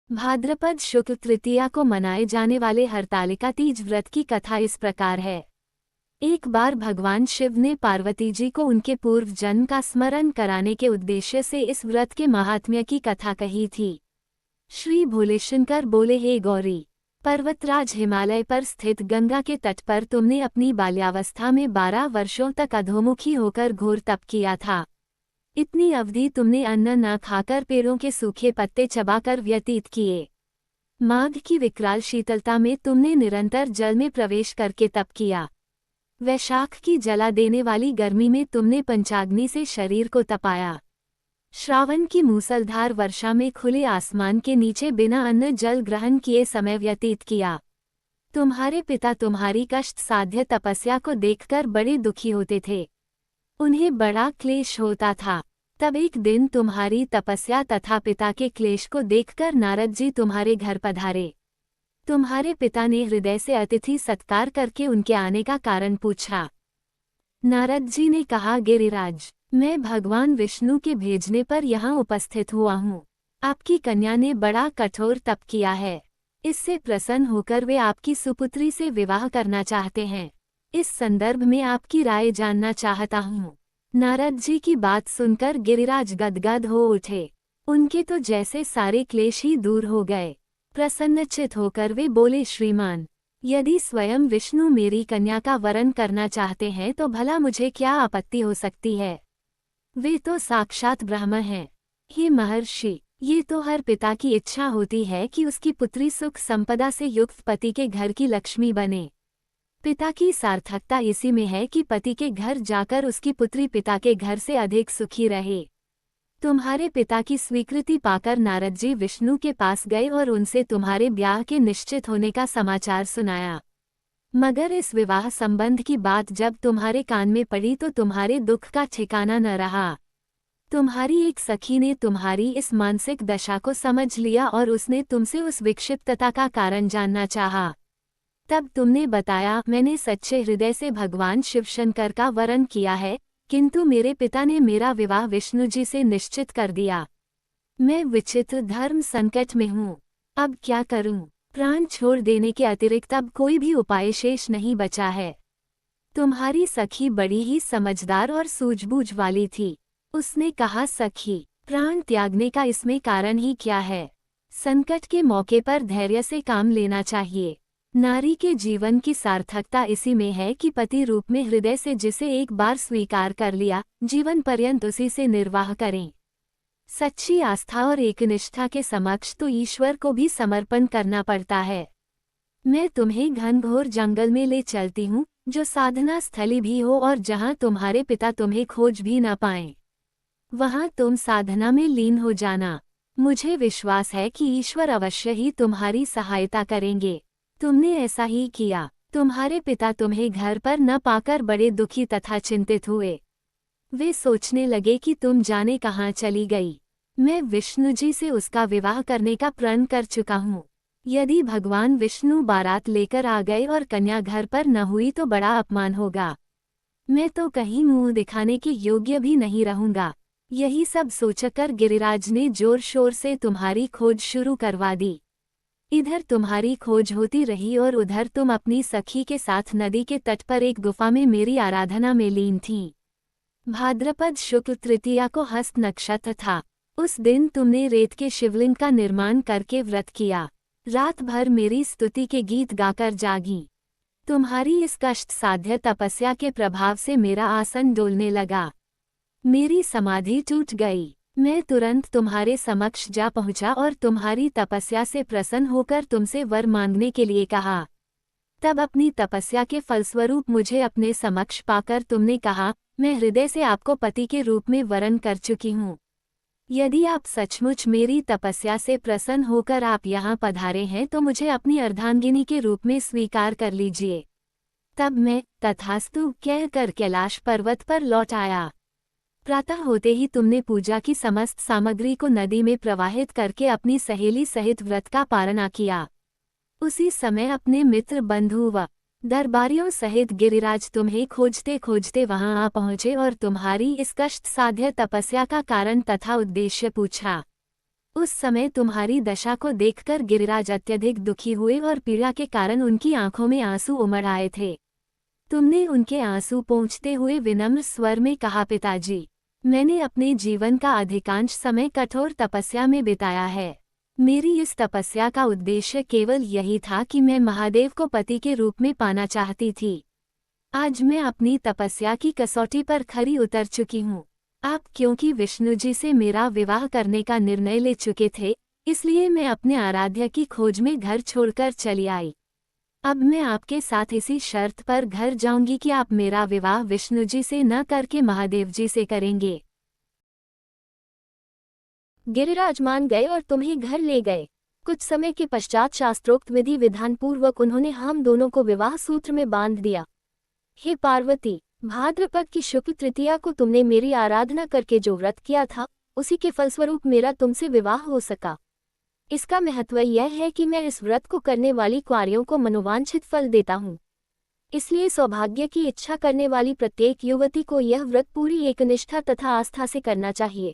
भाद्रपद शुक्ल तृतीया को मनाए जाने वाले हरतालिका तीज व्रत की कथा इस प्रकार है। एक बार भगवान शिव ने पार्वती जी को उनके पूर्व जन्म का स्मरण कराने के उद्देश्य से इस व्रत के महात्म्य की कथा कही थी। श्री भोलेशंकर बोले, हे गौरी, पर्वतराज हिमालय पर स्थित गंगा के तट पर तुमने अपनी बाल्यावस्था में 12 वर्षों तक अधोमुखी होकर घोर तप किया था। इतनी अवधि तुमने अन्न न खाकर पेड़ों के सूखे पत्ते चबाकर व्यतीत किए। माघ की विकराल शीतलता में तुमने निरंतर जल में प्रवेश करके तप किया। वैशाख की जला देने वाली गर्मी में तुमने पंचाग्नि से शरीर को तपाया। श्रावण की मूसलधार वर्षा में खुले आसमान के नीचे बिना अन्न जल ग्रहण किए समय व्यतीत किया। तुम्हारे पिता तुम्हारी कष्ट साध्य तपस्या को देखकर बड़े दुखी होते थे। उन्हें बड़ा क्लेश होता था। तब एक दिन तुम्हारी तपस्या तथा पिता के क्लेश को देखकर नारद जी तुम्हारे घर पधारे। तुम्हारे पिता ने हृदय से अतिथि सत्कार करके उनके आने का कारण पूछा। नारद जी ने कहा, गिरिराज, मैं भगवान विष्णु के भेजने पर यहाँ उपस्थित हुआ हूँ। आपकी कन्या ने बड़ा कठोर तप किया है। इससे प्रसन्न होकर वे आपकी सुपुत्री से विवाह करना चाहते हैं। इस संदर्भ में आपकी राय जानना चाहता हूँ। नारद जी की बात सुनकर गिरिराज गदगद हो उठे। उनके तो जैसे सारे क्लेश ही दूर हो गए। प्रसन्नचित होकर वे बोले, श्रीमान, यदि स्वयं विष्णु मेरी कन्या का वरण करना चाहते हैं तो भला मुझे क्या आपत्ति हो सकती है। वे तो साक्षात ब्रह्म हैं। हे महर्षि, ये तो हर पिता की इच्छा होती है कि उसकी पुत्री सुख संपदा से युक्त पति के घर की लक्ष्मी बने। पिता की सार्थकता इसी में है कि पति के घर जाकर उसकी पुत्री पिता के घर से अधिक सुखी रहे। तुम्हारे पिता की स्वीकृति पाकर नारद जी विष्णु के पास गए और उनसे तुम्हारे ब्याह के निश्चित होने का समाचार सुनाया। मगर इस विवाह संबंध की बात जब तुम्हारे कान में पड़ी तो तुम्हारे दुख का ठिकाना न रहा। तुम्हारी एक सखी ने तुम्हारी इस मानसिक दशा को समझ लिया और उसने तुमसे उस विक्षिप्तता का कारण जानना चाहा। तब तुमने बताया, मैंने सच्चे हृदय से भगवान शिवशंकर का वरण किया है, किंतु मेरे पिता ने मेरा विवाह विष्णु जी से निश्चित कर दिया। मैं विचित्र धर्म संकट में हूँ। अब क्या करूँ? प्राण छोड़ देने के अतिरिक्त अब कोई भी उपाय शेष नहीं बचा है। तुम्हारी सखी बड़ी ही समझदार और सूझबूझ वाली थी। उसने कहा, सखी, प्राण त्यागने का इसमें कारण ही क्या है? संकट के मौके पर धैर्य से काम लेना चाहिए। नारी के जीवन की सार्थकता इसी में है कि पति रूप में हृदय से जिसे एक बार स्वीकार कर लिया, जीवन पर्यंत उसी से निर्वाह करें। सच्ची आस्था और एकनिष्ठा के समक्ष तो ईश्वर को भी समर्पण करना पड़ता है। मैं तुम्हें घनघोर जंगल में ले चलती हूँ, जो साधना स्थली भी हो और जहाँ तुम्हारे पिता तुम्हें खोज भी न पाएं। वहाँ तुम साधना में लीन हो जाना। मुझे विश्वास है कि ईश्वर अवश्य ही तुम्हारी सहायता करेंगे। तुमने ऐसा ही किया। तुम्हारे पिता तुम्हें घर पर न पाकर बड़े दुखी तथा चिंतित हुए। वे सोचने लगे कि तुम जाने कहाँ चली गई। मैं विष्णु जी से उसका विवाह करने का प्रण कर चुका हूँ। यदि भगवान विष्णु बारात लेकर आ गए और कन्या घर पर न हुई तो बड़ा अपमान होगा। मैं तो कहीं मुंह दिखाने के योग्य भी नहीं रहूंगा। यही सब सोचकर गिरिराज ने जोर शोर से तुम्हारी खोज शुरू करवा दी। इधर तुम्हारी खोज होती रही और उधर तुम अपनी सखी के साथ नदी के तट पर एक गुफा में मेरी आराधना में लीन थीं। भाद्रपद शुक्ल तृतीया को हस्त नक्षत्र था। उस दिन तुमने रेत के शिवलिंग का निर्माण करके व्रत किया। रात भर मेरी स्तुति के गीत गाकर जागी। तुम्हारी इस कष्ट साध्य तपस्या के प्रभाव से मेरा आसन डोलने लगा। मेरी समाधि टूट गई। मैं तुरंत तुम्हारे समक्ष जा पहुंचा और तुम्हारी तपस्या से प्रसन्न होकर तुमसे वर मांगने के लिए कहा। तब अपनी तपस्या के फलस्वरूप मुझे अपने समक्ष पाकर तुमने कहा, मैं हृदय से आपको पति के रूप में वरण कर चुकी हूँ। यदि आप सचमुच मेरी तपस्या से प्रसन्न होकर आप यहाँ पधारे हैं तो मुझे अपनी अर्धांगिनी के रूप में स्वीकार कर लीजिए। तब मैं तथास्तु कहकर कैलाश पर्वत पर लौट आया। प्रातः होते ही तुमने पूजा की समस्त सामग्री को नदी में प्रवाहित करके अपनी सहेली सहित व्रत का पारणा किया। उसी समय अपने मित्र बंधु व दरबारियों सहित गिरिराज तुम्हें खोजते खोजते वहां आ पहुंचे और तुम्हारी इस कष्ट साध्य तपस्या का कारण तथा उद्देश्य पूछा। उस समय तुम्हारी दशा को देखकर गिरिराज अत्यधिक दुखी हुए और पीड़ा के कारण उनकी आंखों में आंसू उमड़ आए थे। तुमने उनके आंसू पोंछते हुए विनम्र स्वर में कहा, पिताजी, मैंने अपने जीवन का अधिकांश समय कठोर तपस्या में बिताया है। मेरी इस तपस्या का उद्देश्य केवल यही था कि मैं महादेव को पति के रूप में पाना चाहती थी। आज मैं अपनी तपस्या की कसौटी पर खरी उतर चुकी हूँ। आप क्योंकि विष्णु जी से मेरा विवाह करने का निर्णय ले चुके थे, इसलिए मैं अपने आराध्य की खोज में घर छोड़कर चली आई। अब मैं आपके साथ इसी शर्त पर घर जाऊंगी कि आप मेरा विवाह विष्णु जी से न करके महादेव जी से करेंगे। गिरिराज मान गए और तुम्हें घर ले गए। कुछ समय के पश्चात शास्त्रोक्त विधि विधान पूर्वक उन्होंने हम दोनों को विवाह सूत्र में बांध दिया। हे पार्वती, भाद्रपद की शुक्ल तृतीया को तुमने मेरी आराधना करके जो व्रत किया था, उसी के फलस्वरूप मेरा तुमसे विवाह हो सका। इसका महत्व यह है कि मैं इस व्रत को करने वाली कुंवारियों को मनोवांछित फल देता हूँ। इसलिए सौभाग्य की इच्छा करने वाली प्रत्येक युवती को यह व्रत पूरी एकनिष्ठा तथा आस्था से करना चाहिए।